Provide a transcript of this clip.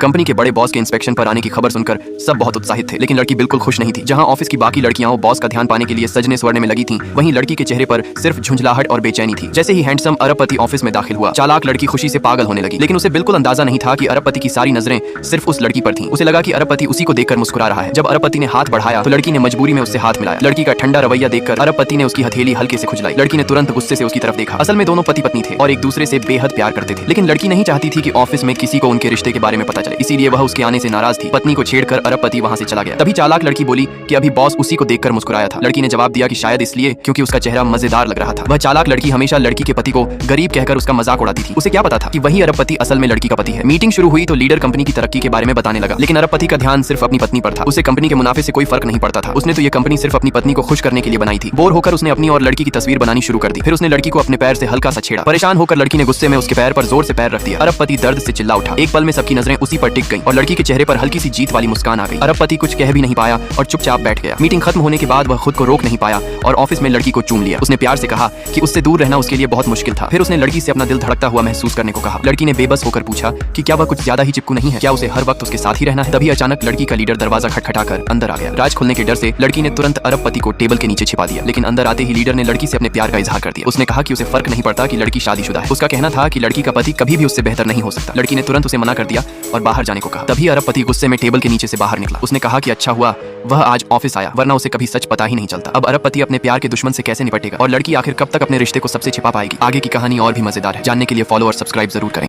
Company के बड़े boss के इंस्पेक्शन पर आने की खबर सुनकर सब बहुत उत्साहित थे, लेकिन लड़की बिल्कुल खुश नहीं थी। जहां ऑफिस की बाकी लड़कियां बॉस का ध्यान पाने के लिए सजने स्वरने में लगी थीं, वहीं लड़की के चेहरे पर सिर्फ झुंझलाहट और बेचैनी थी। जैसे ही हैंडसम अरबपति ऑफिस में दाखिल हुआ, चालाक लड़की खुशी से पागल होने लगी, लेकिन उसे बिल्कुल अंदाजा नहीं था कि अरबपति की सारी नजरें सिर्फ उस लड़की पर थीं। उसे लगा कि अरबपति उसी को देखकर मुस्कुरा रहा है। जब अरबपति ने हाथ बढ़ाया तो लड़की ने मजबूरी में उससे हाथ मिलाया। लड़की का ठंडा रवैया देखकर अरबपति ने उसकी हथेली हल्के से खुजलाई। लड़की ने तुरंत गुस्से से उसकी तरफ देखा। असल में दोनों पति पत्नी थे और एक दूसरे से बेहद प्यार करते थे, लेकिन लड़की नहीं चाहती थी कि ऑफिस में किसी को उनके रिश्ते के बारे में पता चले, इसीलिए वह उसके आने से नाराज थी। पत्नी को छेड़कर अरबपति वहां से चला गया। तभी चालाक लड़की बोली कि अभी बॉस उसी को देखकर मुस्कुराया था। लड़की ने जवाब दिया कि शायद इसलिए क्योंकि उसका चेहरा मजेदार लग रहा था। वह चालाक लड़की हमेशा लड़की के पति को गरीब कहकर उसका मजाक उड़ाती थी। उसे क्या पता था कि वही अरबपति असल में लड़की का पति है। मीटिंग शुरू हुई तो लीडर कंपनी की तरक्की के बारे में बताने लगा, लेकिन अरबपति का ध्यान सिर्फ अपनी पत्नी पर था। उसे कंपनी के मुनाफे से कोई फर्क नहीं पड़ता था। उसने तो ये कंपनी सिर्फ अपनी पत्नी को खुश करने के लिए बनाई थी। बोर होकर उसने अपनी और लड़की की तस्वीर बनानी शुरू कर दी। फिर उसने लड़की को अपने पैर से हल्का सा छेड़ा। परेशान होकर लड़की ने गुस्से में उसके पैर पर जोर से पैर रख दिया। अरबपति दर्द से चिल्ला उठा। एक पल में सबकी नजरें उसी पर टिक गईं और लड़की के चेहरे पर हल्की सी जीत वाली मुस्कान आ गई। अरबपति कुछ कह भी नहीं पाया और चुपचाप बैठ गया। मीटिंग खत्म होने के बाद वह खुद को रोक नहीं पाया और ऑफिस में लड़की को चूम लिया। उसने प्यार से कहा कि उससे दूर रहना उसके लिए बहुत मुश्किल था। फिर उसने लड़की से अपना दिल धड़कता हुआ महसूस करने को कहा। लड़की ने बेबस होकर पूछा कि क्या वह कुछ ज्यादा ही चिपकू नहीं है, क्या उसे हर वक्त उसके साथ ही रहना है। तभी अचानक लड़की का लीडर दरवाजा खटखटाकर अंदर आ गया। राज खुलने के डर से लड़की ने तुरंत अरबपति को टेबल के नीचे छिपा दिया, लेकिन अंदर आते ही लीडर ने लड़की से अपने प्यार का इजहार कर दिया। उसने कहा कि उसे फर्क नहीं पड़ता कि लड़की शादीशुदा है। उसका कहना था कि लड़की का पति कभी भी उससे बेहतर नहीं हो सकता। लड़की ने तुरंत उसे मना कर दिया और बाहर जाने को कहा। तभी अरबपति गुस्से में टेबल के नीचे से बाहर निकला। उसने कहा कि अच्छा हुआ वह आज ऑफिस आया, वरना उसे कभी सच पता ही नहीं चलता। अब अरबपति अपने प्यार के दुश्मन से कैसे निपटेगा और लड़की आखिर कब तक अपने रिश्ते को सबसे छिपा पाएगी। आगे की कहानी और भी मजेदार है। जानने के लिए फॉलो और सब्सक्राइब जरूर करें।